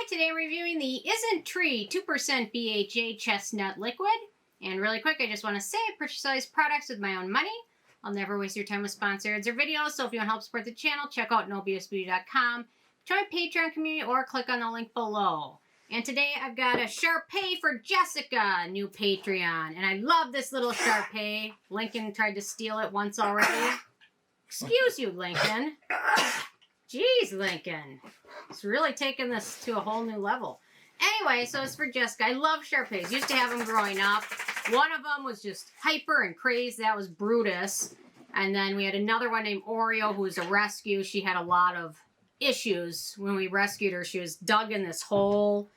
Hi, today I'm reviewing the Isntree 2% BHA Chestnut Liquid. And really quick, I just want to say I purchase all these products with my own money. I'll never waste your time with sponsored ads or videos, so if you want to help support the channel, check out nobsbeauty.com, join Patreon community, or click on the link below. And today I've got a Sharpay for Jessica, new Patreon. And I love this little Sharpay. Lincoln tried to steal it once already. Excuse you, Lincoln. Jeez, Lincoln. It's really taking this to a whole new level. Anyway, so it's for Jessica. I love Sharpays. Used to have them growing up. One of them was just hyper and crazed. That was Brutus. And then we had another one named Oreo, who was a rescue. She had a lot of issues. When we rescued her, she was dug in this hole.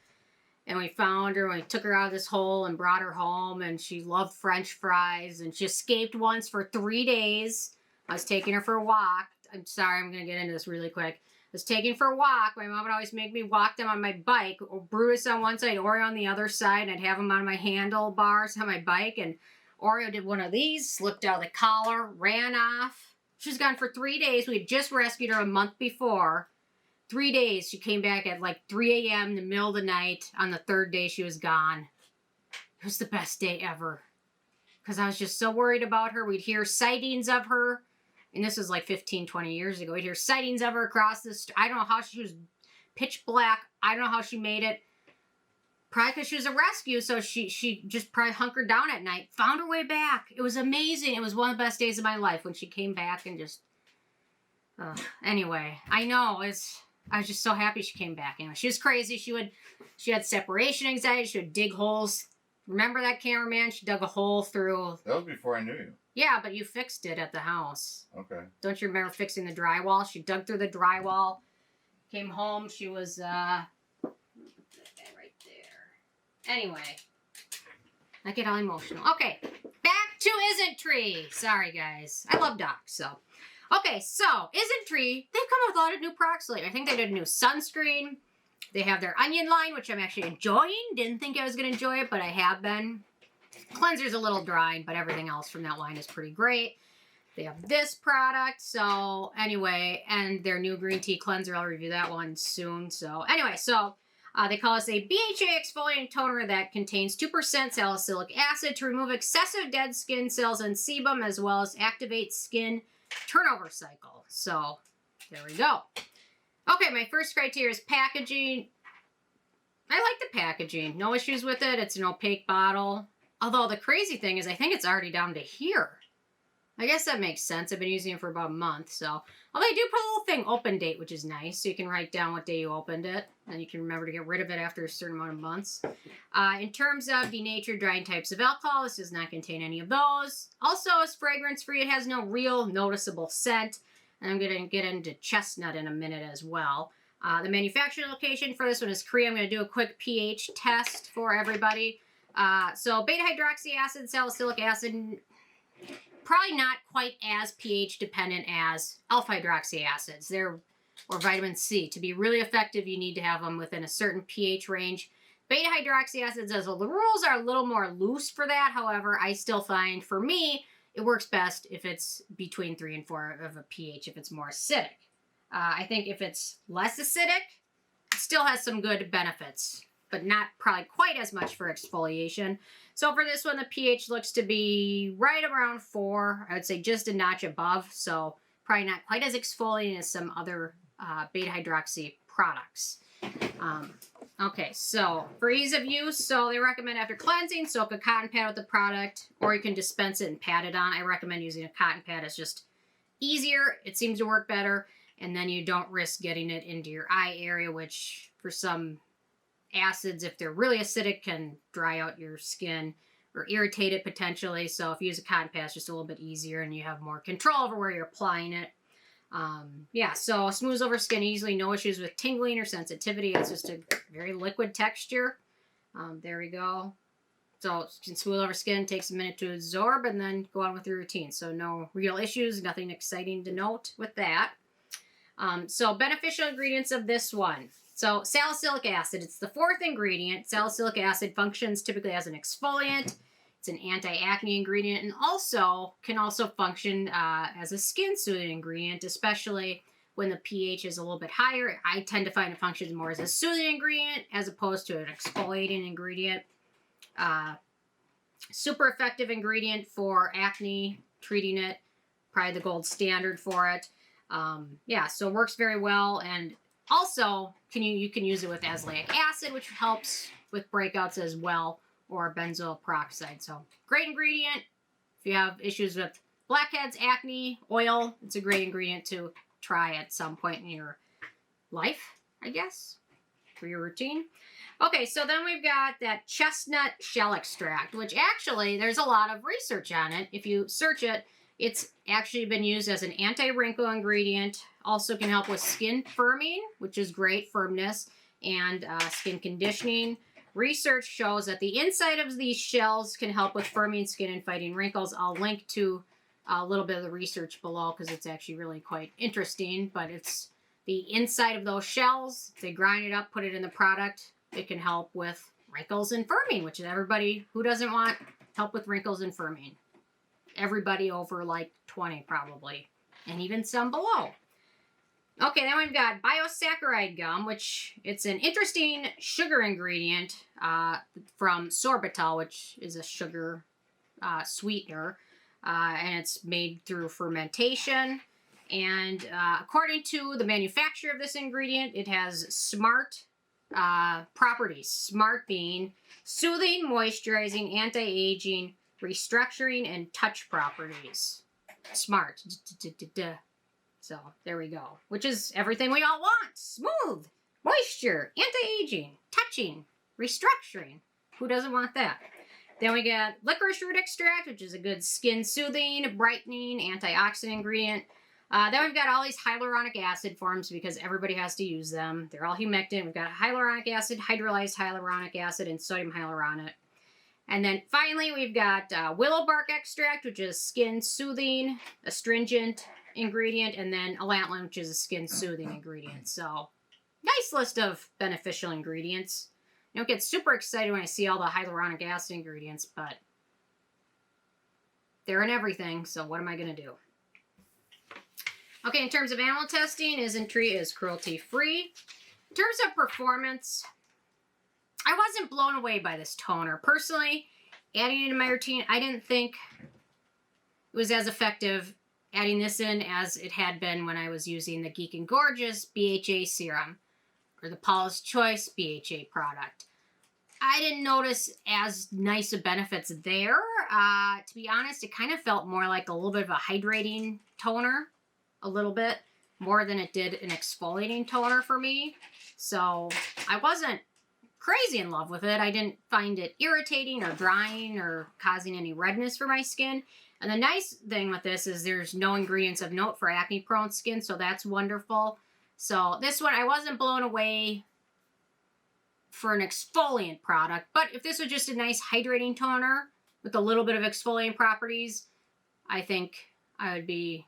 And we found her, and we took her out of this hole and brought her home. And she loved French fries. And she escaped once for 3 days. I was taking her for a walk. I'm sorry, I'm going to get into this really quick. I was taking for a walk. My mom would always make me walk them on my bike. Brutus on one side, Oreo on the other side. And I'd have them on my handlebars on my bike. And Oreo did one of these, slipped out of the collar, ran off. She was gone for 3 days. We had just rescued her a month before. 3 days. She came back at like 3 a.m. in the middle of the night. On the third day, she was gone. It was the best day ever. Because I was just so worried about her. We'd hear sightings of her. And this was like 15, 20 years ago. We'd hear sightings of her across the street. I don't know how she was pitch black. I don't know how she made it. Probably because she was a rescue, so she just probably hunkered down at night. Found her way back. It was amazing. It was one of the best days of my life when she came back and just... anyway, I know. I was just so happy she came back. Anyway, she was crazy. She had separation anxiety. She would dig holes. Remember that cameraman? She dug a hole through... That was before I knew you. Yeah, but you fixed it at the house. Okay. Don't you remember fixing the drywall? She dug through the drywall, came home. She was, right there. Anyway, I get all emotional. Okay, back to Isntree. Sorry, guys. I love docs, so. Okay, so, Isntree, they've come up with a lot of new products lately. I think they did a new sunscreen. They have their onion line, which I'm actually enjoying. Didn't think I was going to enjoy it, but I have been. Cleanser's a little dry, but everything else from that line is pretty great. They have this product, so anyway, and their new green tea cleanser. I'll review that one soon. So anyway, so they call us a BHA exfoliating toner that contains 2% salicylic acid to remove excessive dead skin cells and sebum, as well as activate skin turnover cycle. So there we go. Okay, my first criteria is packaging. I like the packaging. No issues with it. It's an opaque bottle. Although the crazy thing is I think it's already down to here. I guess that makes sense. I've been using it for about a month. So, although they do put a little thing, open date, which is nice. So you can write down what day you opened it. And you can remember to get rid of it after a certain amount of months. In terms of denatured drying types of alcohol, this does not contain any of those. Also, it's fragrance-free. It has no real noticeable scent. And I'm going to get into chestnut in a minute as well. The manufacturing location for this one is Korea. I'm going to do a quick pH test for everybody. So beta-hydroxy acid, salicylic acid, probably not quite as pH dependent as alpha-hydroxy acids. Or vitamin C. To be really effective, you need to have them within a certain pH range. Beta-hydroxy acids, as well, the rules are a little more loose for that. However, I still find, for me, it works best if it's between 3 and 4 of a pH, if it's more acidic. I think if it's less acidic, it still has some good benefits, but not probably quite as much for exfoliation. So for this one, the pH looks to be right around 4. I would say just a notch above, so probably not quite as exfoliating as some other beta-hydroxy products. Okay, so for ease of use, so they recommend after cleansing, soak a cotton pad with the product, or you can dispense it and pat it on. I recommend using a cotton pad. It's just easier. It seems to work better, and then you don't risk getting it into your eye area, which for some acids, if they're really acidic, can dry out your skin or irritate it potentially. So if you use a cotton pad, it's just a little bit easier, and you have more control over where you're applying it. Yeah, so smooths over skin easily, no issues with tingling or sensitivity. It's just a very liquid texture. There we go. So you can smooth over skin, takes a minute to absorb, and then go on with your routine. So no real issues, nothing exciting to note with that. So beneficial ingredients of this one. So salicylic acid, it's the 4th ingredient. Salicylic acid functions typically as an exfoliant. It's an anti-acne ingredient, and also can function as a skin soothing ingredient, especially when the pH is a little bit higher. I tend to find it functions more as a soothing ingredient as opposed to an exfoliating ingredient. Super effective ingredient for acne, treating it. Probably the gold standard for it. Yeah, so it works very well. And also, you can use it with azelaic acid, which helps with breakouts as well, or benzoyl peroxide. So, great ingredient. If you have issues with blackheads, acne, oil, it's a great ingredient to try at some point in your life, I guess, for your routine. Okay, so then we've got that chestnut shell extract, which actually, there's a lot of research on it. If you search it, it's actually been used as an anti-wrinkle ingredient. Also can help with skin firming, which is great, firmness, and skin conditioning. Research shows that the inside of these shells can help with firming skin and fighting wrinkles. I'll link to a little bit of the research below because it's actually really quite interesting. But it's the inside of those shells. If they grind it up, put it in the product, it can help with wrinkles and firming, which is everybody who doesn't want help with wrinkles and firming. Everybody over like 20 probably, and even some below. Okay, then we've got Biosaccharide gum, which it's an interesting sugar ingredient from sorbitol, which is a sugar sweetener, and it's made through fermentation. And according to the manufacturer of this ingredient, it has smart properties. Smart being soothing, moisturizing, anti-aging, restructuring, and touch properties. Smart. So, there we go. Which is everything we all want. Smooth, moisture, anti-aging, touching, restructuring. Who doesn't want that? Then we got licorice root extract, which is a good skin soothing, brightening, antioxidant ingredient. Then we've got all these hyaluronic acid forms because everybody has to use them. They're all humectant. We've got hyaluronic acid, hydrolyzed hyaluronic acid, and sodium hyaluronate. And then finally, we've got willow bark extract, which is skin soothing, astringent ingredient, and then allantoin, which is a skin soothing ingredient. So, nice list of beneficial ingredients. I don't get super excited when I see all the hyaluronic acid ingredients, but they're in everything, so what am I going to do? Okay, in terms of animal testing, Isntree is cruelty-free. In terms of performance, I wasn't blown away by this toner. Personally, adding it in my routine, I didn't think it was as effective adding this in as it had been when I was using the Geek and Gorgeous BHA serum or the Paula's Choice BHA product. I didn't notice as nice of benefits there. To be honest, it kind of felt more like a little bit of a hydrating toner, a little bit more than it did an exfoliating toner for me. So I wasn't crazy in love with it. I didn't find it irritating or drying or causing any redness for my skin. And the nice thing with this is there's no ingredients of note for acne prone skin, so that's wonderful. So this one, I wasn't blown away for an exfoliant product, but if this was just a nice hydrating toner with a little bit of exfoliant properties, I think I would be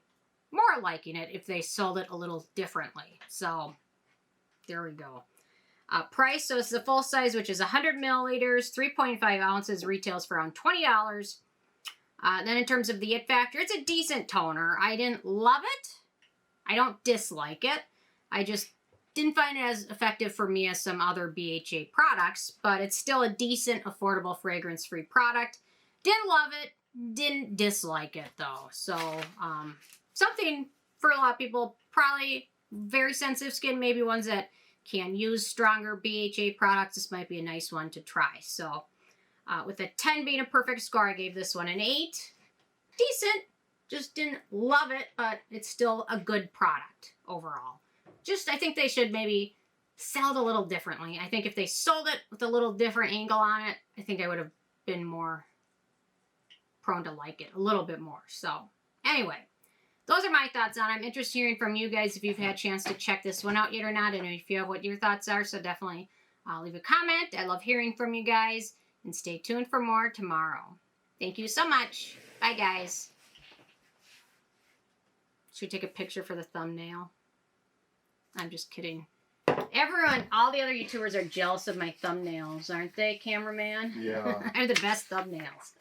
more liking it if they sold it a little differently. So there we go. Price, so it's the full size, which is 100 milliliters, 3.5 ounces, retails for around $20. Then in terms of the it factor, it's a decent toner. I didn't love it. I don't dislike it. I just didn't find it as effective for me as some other BHA products, but it's still a decent, affordable, fragrance-free product. Didn't love it. Didn't dislike it, though. So, something for a lot of people, probably very sensitive skin, maybe ones that can use stronger BHA products. This might be a nice one to try. So, with a 10 being a perfect score, I gave this one an 8. Decent. Just didn't love it, but it's still a good product overall. Just, I think they should maybe sell it a little differently. I think if they sold it with a little different angle on it, I think I would have been more prone to like it a little bit more. So, anyway, those are my thoughts on it. I'm interested in hearing from you guys if you've had a chance to check this one out yet or not, and if you have what your thoughts are, so definitely leave a comment. I love hearing from you guys, and stay tuned for more tomorrow. Thank you so much. Bye, guys. Should we take a picture for the thumbnail? I'm just kidding. Everyone, all the other YouTubers are jealous of my thumbnails, aren't they, cameraman? Yeah. I have the best thumbnails.